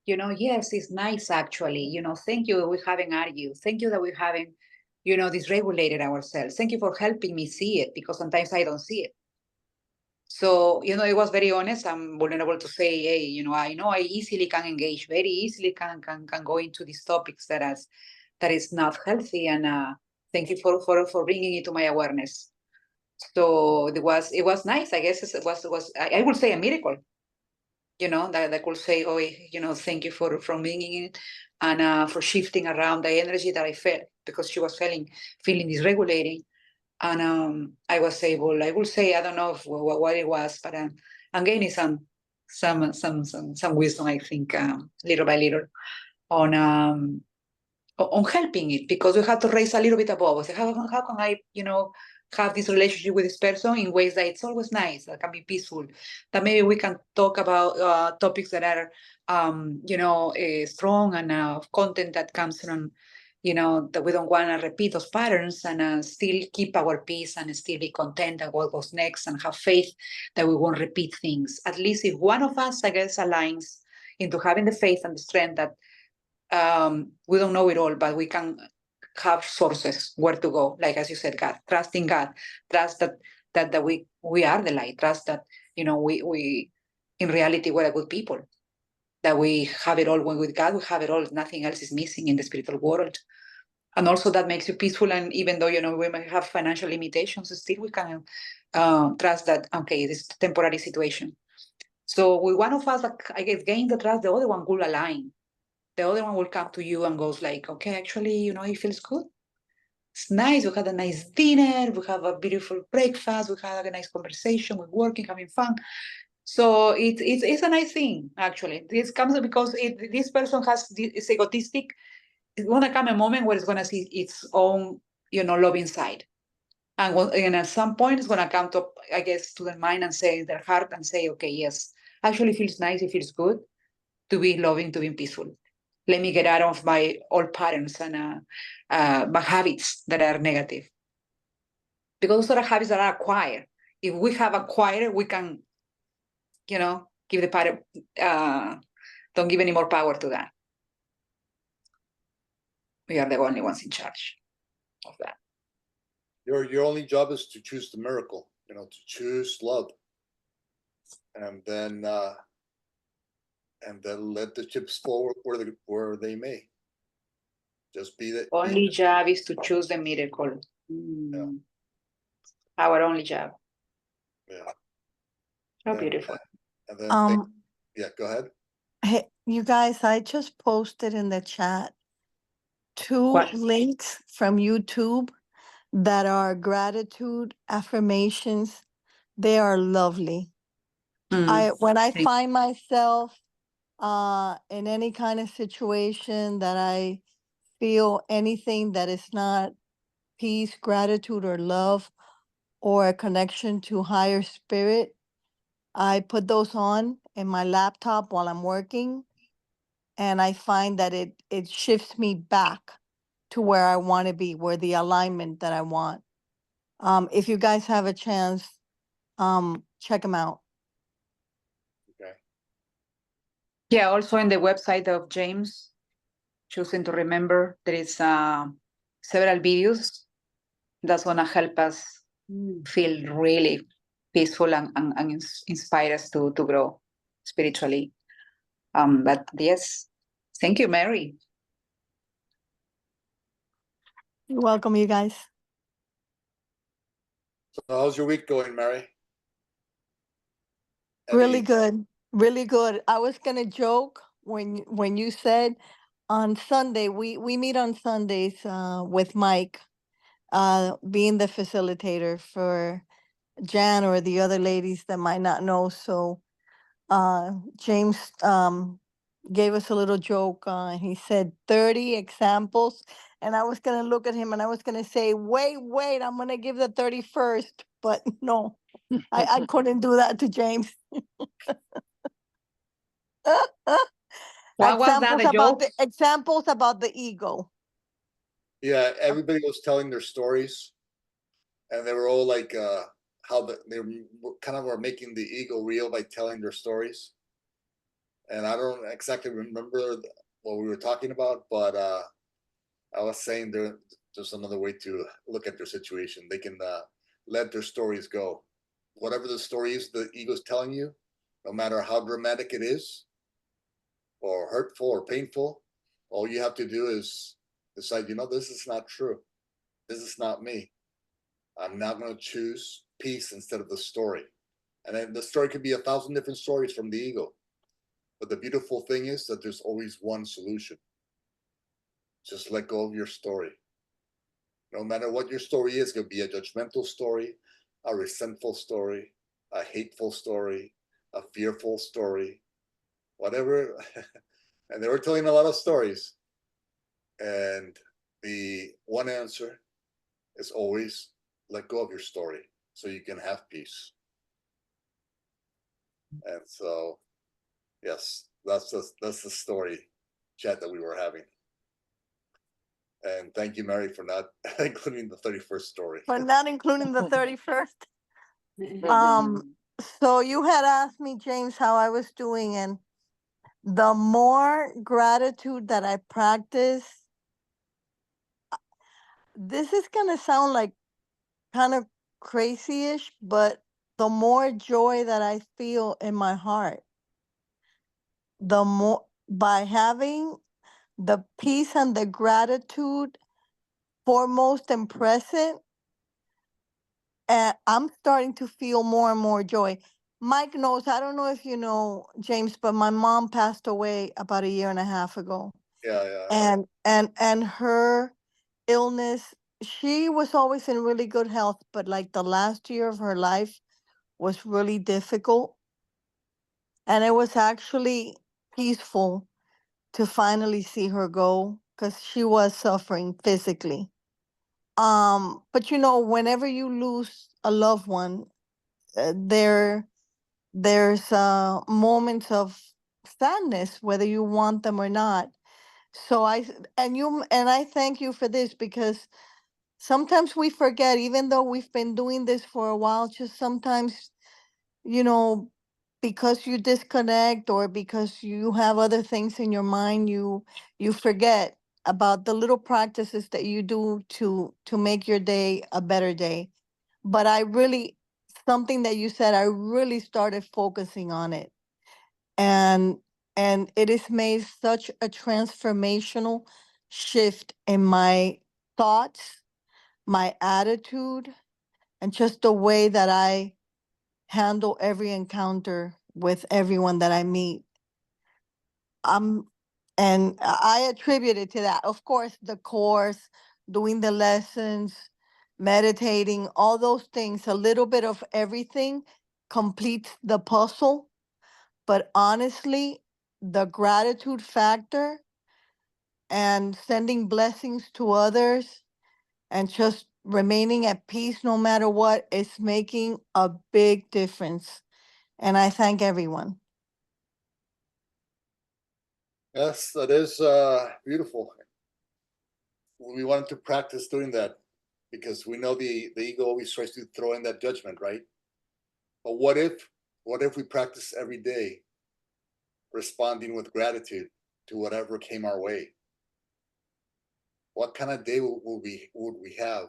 you know, yes, it's nice actually. You know, thank you we haven't argued. Thank you that we haven't, you know, dysregulated ourselves. Thank you for helping me see it, because sometimes I don't see it. So, you know, it was very honest. I'm vulnerable to say, hey, you know I easily can engage, very easily can go into these topics that is not healthy. And thank you for bringing it to my awareness. So it was nice. I guess it was I would say a miracle. You know, that could say, oh, you know, thank you for bringing it, and for shifting around the energy that I felt, because she was feeling dysregulating. And I was able, I will say, I don't know what it was, but I'm gaining some wisdom, I think, little by little, on helping it, because we have to raise a little bit above us. How can I, you know, have this relationship with this person in ways that it's always nice, that can be peaceful, that maybe we can talk about topics that are, you know, strong, and content that comes from, you know, that we don't want to repeat those patterns, and still keep our peace and still be content at what goes next, and have faith that we won't repeat things. At least if one of us, I guess, aligns into having the faith and the strength that we don't know it all, but we can have sources where to go. Like, as you said, God, trust in God, trust that we are the light, trust that, you know, we in reality, we're a good people, that we have it all. When with God, we have it all. Nothing else is missing in the spiritual world. And also that makes you peaceful. And even though, you know, we might have financial limitations, still we can trust that, okay, this is a temporary situation. So with one of us, I guess, gain the trust, the other one will align. The other one will come to you and goes like, okay, actually, you know, it feels good. It's nice. We had a nice dinner. We have a beautiful breakfast. We had a nice conversation. We're working, having fun. So it's a nice thing, actually. This comes because this person is egotistic. It's going to come a moment where it's going to see its own, you know, loving side. And at some point, it's going to come to, I guess, to their mind and say, their heart, and say, okay, yes, actually feels nice. It feels good to be loving, to be peaceful. Let me get out of my old patterns and my habits that are negative. Because those are habits that are acquired. If we have acquired, we can, you know, give the pattern, don't give any more power to that. We are the only ones in charge of that. Your only job is to choose the miracle, you know, to choose love, and then let the chips fall where they may. Just be that. Only job is to choose the miracle. Yeah. Our only job. Yeah. How beautiful. And then Um, yeah, go ahead. Hey, you guys, I just posted in the chat two What? links from YouTube that are gratitude affirmations. They are lovely. Mm, When I thank- find myself in any kind of situation that I feel anything that is not peace, gratitude, or love, or a connection to higher spirit, I put those on in my laptop while I'm working, and I find that it shifts me back to where I want to be, where the alignment that I want. If you guys have a chance, check them out. Okay. Yeah, also in the website of James, Choosing to Remember, there is several videos that's gonna help us Mm. feel really peaceful and inspire us to grow spiritually. But yes, thank you, Mary. You're welcome, you guys. So how's your week going, Mary? Really Any- good, really good. I was gonna joke when you said on Sunday, we meet on Sundays with Mike, being the facilitator for Jan or the other ladies that might not know. So James gave us a little joke. He said 30 examples, and I was gonna look at him and I was gonna say, wait, I'm gonna give the 31st, but no, I couldn't do that to James. What was that, the joke? Examples about the ego. Yeah, everybody was telling their stories, and they were all like how kind of were making the ego real by telling their stories. And I don't exactly remember what we were talking about, but I was saying there's another way to look at their situation. They can let their stories go. Whatever the story is the ego's telling you, no matter how dramatic it is, or hurtful or painful, all you have to do is decide, this is not true. This is not me. I'm now going to choose peace instead of the story. And then the story could be 1,000 different stories from the ego. But the beautiful thing is that there's always one solution. Just let go of your story. No matter what your story is, it could be a judgmental story, a resentful story, a hateful story, a fearful story, whatever. And they were telling a lot of stories. And the one answer is always let go of your story so you can have peace. And so, yes, that's the story chat that we were having. And thank you, Mary, for not including the 31st story. But not including the 31st. So you had asked me, James, how I was doing, and the more gratitude that I practice, this is gonna sound like kind of crazy-ish, but the more joy that I feel in my heart, the more by having the peace and the gratitude foremost and present, and I'm starting to feel more and more joy. Mike knows, I don't know if you know, James, but my mom passed away about a year and a half ago. Yeah. And her illness, she was always in really good health, but like the last year of her life was really difficult. And it was actually peaceful to finally see her go because she was suffering physically. But whenever you lose a loved one, there's moments of sadness, whether you want them or not. So I thank you for this, because sometimes we forget, even though we've been doing this for a while, just sometimes, you know, because you disconnect or because you have other things in your mind, you forget about the little practices that you do to make your day a better day. But something that you said, I really started focusing on it. And it has made such a transformational shift in my thoughts, my attitude, and just the way that I handle every encounter with everyone that I meet. and I attribute it to that. Of course, the course, doing the lessons, meditating, all those things, a little bit of everything completes the puzzle. But honestly, the gratitude factor and sending blessings to others and just remaining at peace no matter what is making a big difference. And I thank everyone. Yes, that is beautiful. We wanted to practice doing that because we know the ego always tries to throw in that judgment, right? But what if we practice every day responding with gratitude to whatever came our way? What kind of day would we have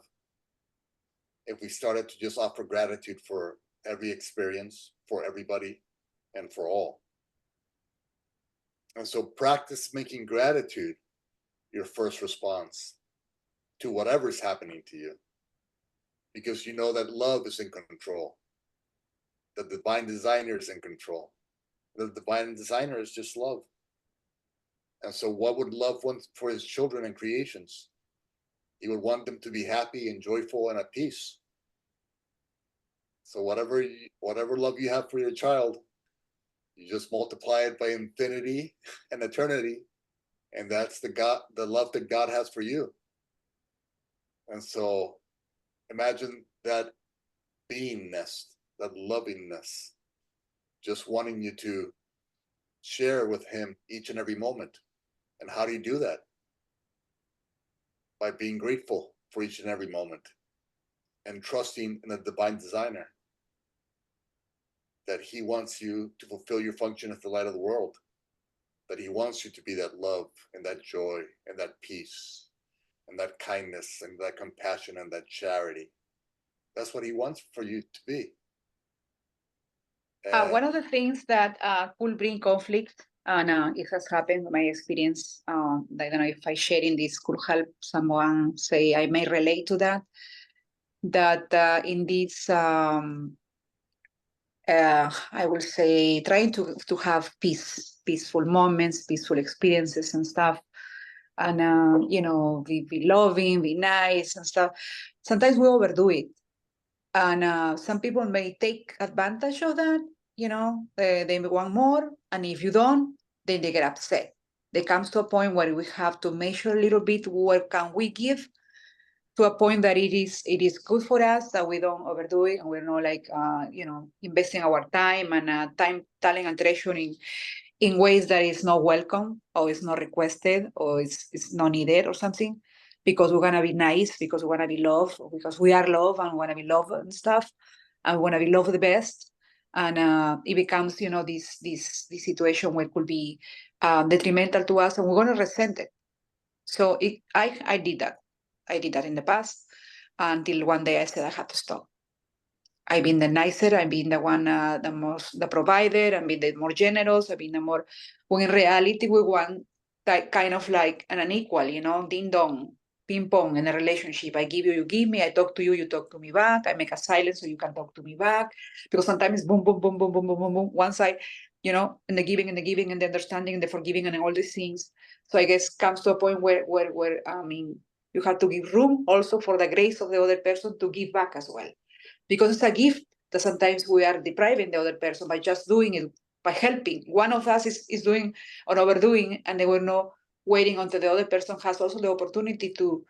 if we started to just offer gratitude for every experience, for everybody, and for all? And so practice making gratitude your first response to whatever's happening to you, because you know that love is in control. The divine designer is in control. The divine designer is just love. And so what would love want for his children and creations? He would want them to be happy and joyful and at peace. So whatever love you have for your child, you just multiply it by infinity and eternity, and that's the love that God has for you. And so imagine that beingness, that lovingness, just wanting you to share with him each and every moment. And how do you do that? By being grateful for each and every moment and trusting in the divine designer, that he wants you to fulfill your function as the light of the world, that he wants you to be that love and that joy and that peace and that kindness and that compassion and that charity. That's what he wants for you to be. One of the things that could bring conflict, and it has happened in my experience, I don't know if I sharing this could help someone say I may relate to that, that in this, I will say, trying to have peaceful moments, peaceful experiences and stuff, and, be loving, be nice and stuff. Sometimes we overdo it. And some people may take advantage of that, they want more. And if you don't, then they get upset. There comes to a point where we have to measure a little bit what can we give to a point that it is good for us, that we don't overdo it, and we're not like, investing our time and talent, and treasure in ways that is not welcome or is not requested or it's not needed or something, because we're going to be nice, because we want to be loved, because we are loved and we want to be loved and stuff, and we want to be loved the best. And it becomes, this situation where it could be detrimental to us, and we're going to resent it. So I did that. I did that in the past until one day I said I had to stop. I've been the nicer, I've been the one, the provider, I've been the more generous, I've been the more, when in reality we want that kind of like an unequal, ding dong, ping pong in a relationship. I give you, you give me, I talk to you, you talk to me back, I make a silence so you can talk to me back. Because sometimes boom, boom, boom, boom, boom, boom, boom, boom, one side, and the giving and the understanding and the forgiving and all these things. So I guess comes to a point where you have to give room also for the grace of the other person to give back as well. Because it's a gift that sometimes we are depriving the other person by just doing it, by helping. One of us is doing or overdoing, and they were not waiting until the other person has also the opportunity to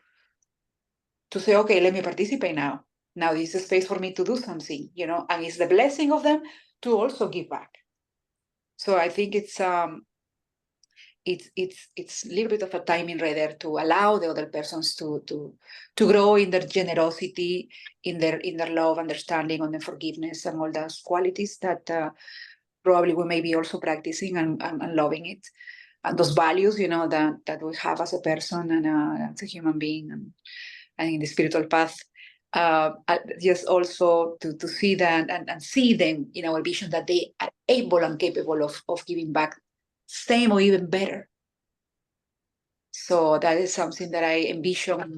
say, okay, let me participate now. Now this is a space for me to do something, and it's the blessing of them to also give back. So I think it's a little bit of a timing right there to allow the other persons to grow in their generosity, in their love, understanding, and their forgiveness, and all those qualities that probably we may be also practicing and loving it, and those values, that we have as a person and as a human being, and in the spiritual path. Just also to see that and see them in our vision, that they are able and capable of giving back same or even better. So that is something that I envision in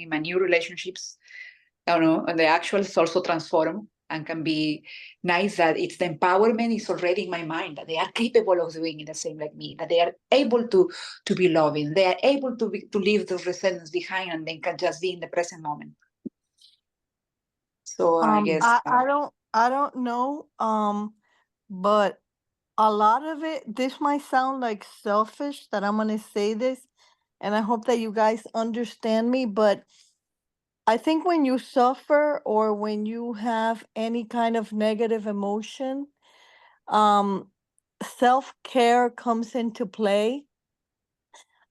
my new relationships. I don't know, and the actuals also transform and can be nice that it's the empowerment is already in my mind, that they are capable of doing it the same like me, that they are able to be loving, they are able to leave those resentments behind and then can just be in the present moment. So I guess I don't know, but a lot of it, this might sound like selfish that I'm gonna say this, and I hope that you guys understand me, but I think when you suffer or when you have any kind of negative emotion, um, self-care comes into play,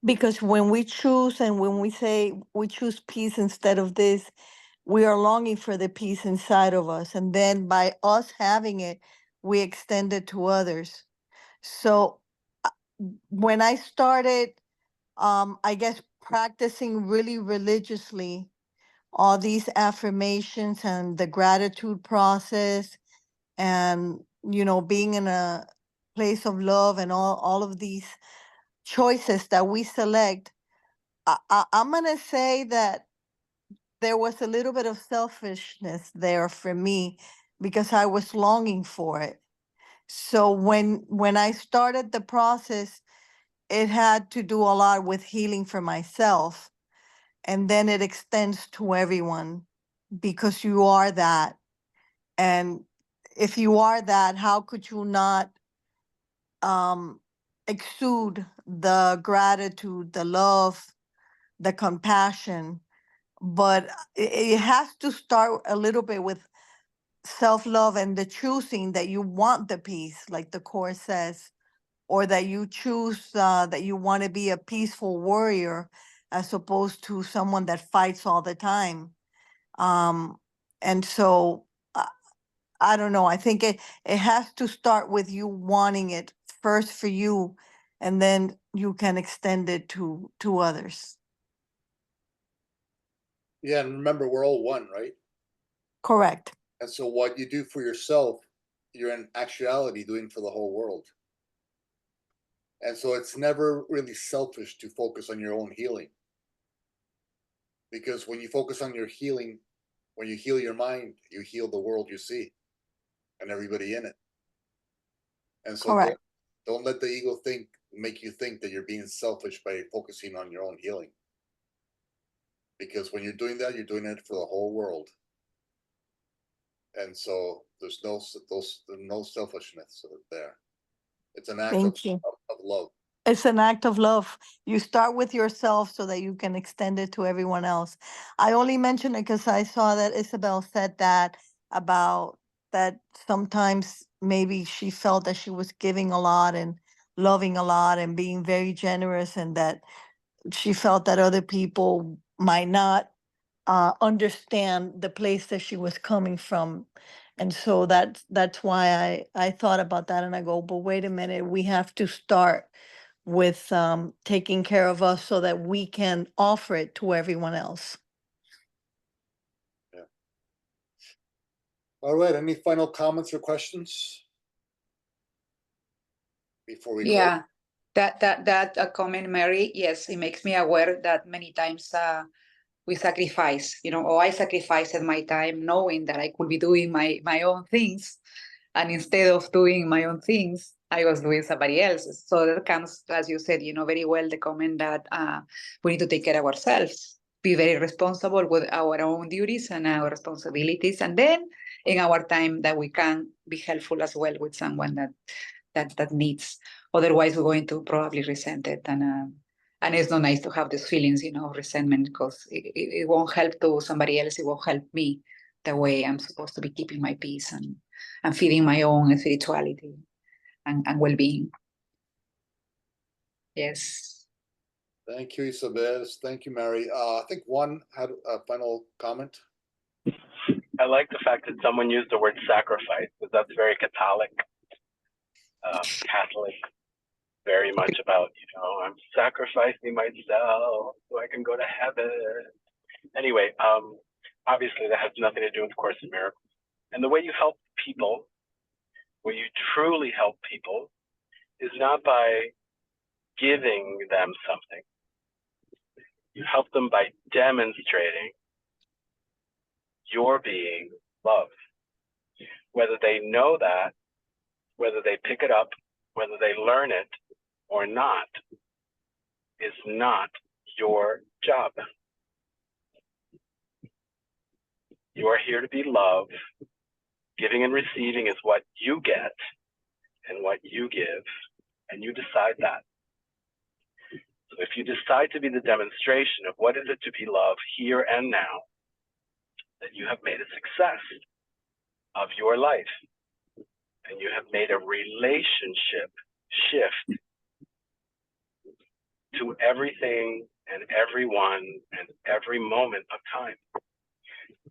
because when we choose and when we say we choose peace instead of this, we are longing for the peace inside of us. And then by us having it, we extend it to others. So when I started, I guess, practicing really religiously all these affirmations and the gratitude process, and being in a place of love, and all of these choices that we select, I'm gonna say that there was a little bit of selfishness there for me, because I was longing for it. So when I started the process, it had to do a lot with healing for myself, and then it extends to everyone, because you are that. And if you are that, how could you not um exude the gratitude, the love, the compassion? But it has to start a little bit with self-love and the choosing that you want the peace, like the course says, or that you choose that you want to be a peaceful warrior, as opposed to someone that fights all the time. um and so I don't know, I think it has to start with you wanting it first for you, and then you can extend it to others. Yeah, and remember, we're all one, right? Correct. And so what you do for yourself, you're in actuality doing for the whole world. And so it's never really selfish to focus on your own healing. Because when you focus on your healing, when you heal your mind, you heal the world you see and everybody in it. And so Correct. don't let the ego make you think that you're being selfish by focusing on your own healing. Because when you're doing that, you're doing it for the whole world. And so there's no selfishness there. It's an act Thank you. of love. It's an act of love. You start with yourself so that you can extend it to everyone else. I only mention it because I saw that Isabel said that about that sometimes maybe she felt that she was giving a lot and loving a lot and being very generous, and that she felt that other people might not understand the place that she was coming from. And so that's why I thought about that, and I go, but wait a minute, we have to start with taking care of us so that we can offer it to everyone else. Yeah. All right. Any final comments or questions before we close? Yeah, that comment, Mary. Yes, it makes me aware that many times we sacrifice, or I sacrificed my time knowing that I could be doing my own things, and instead of doing my own things, I was doing somebody else's. So that comes, as you said, very well, the comment that we need to take care of ourselves, be very responsible with our own duties and our responsibilities, and then in our time that we can be helpful as well with someone that needs. Otherwise, we're going to probably resent it, and it's not nice to have these feelings, of resentment, because it won't help to somebody else. It won't help me the way I'm supposed to be keeping my peace and feeding my own spirituality and well-being. Yes. Thank you, Isabel. Thank you, Mary. I think one had a final comment. I like the fact that someone used the word sacrifice, because that's very Catholic. Catholic, very much about, I'm sacrificing myself so I can go to heaven. Anyway, obviously that has nothing to do with Course in Miracles. And the way you help people, where you truly help people, is not by giving them something. You help them by demonstrating your being love. whether they know that, whether they pick it up, whether they learn it or not, is not your job. You are here to be love. Giving and receiving is what you get and what you give, and you decide that. So if you decide to be the demonstration of what is it to be love here and now, then you have made a success of your life, and you have made a relationship shift to everything and everyone and every moment of time.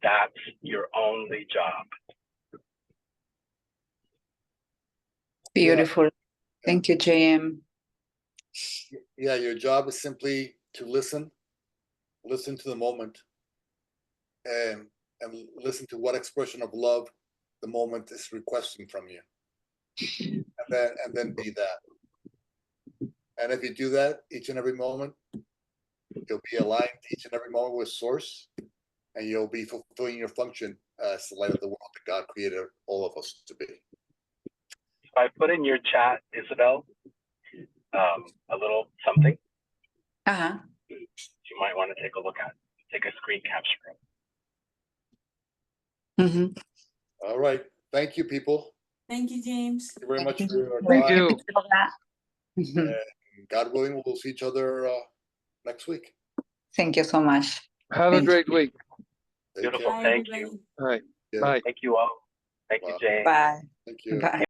That's your only job. Beautiful. Thank you, JM. Yeah, your job is simply to listen to the moment, and listen to what expression of love the moment is requesting from you, and then be that. And if you do that each and every moment, you'll be aligned each and every moment with Source, and you'll be fulfilling your function as the light of the world that God created all of us to be. So I put in your chat, Isabel, a little something Uh-huh. you might want to take a look at. Take a screen capture of. Mm-hmm. All right. Thank you, people. Thank you, James. Thank you very much for your Thank time. you. Mhm. And God willing, we'll see each other next week. Thank you so much. Have a Thank great week. Take Beautiful. care. Bye, Thank everybody. you. All right. Yeah. Bye. Thank you all. Thank you, Wow. Jane. Bye. Thank you. Bye.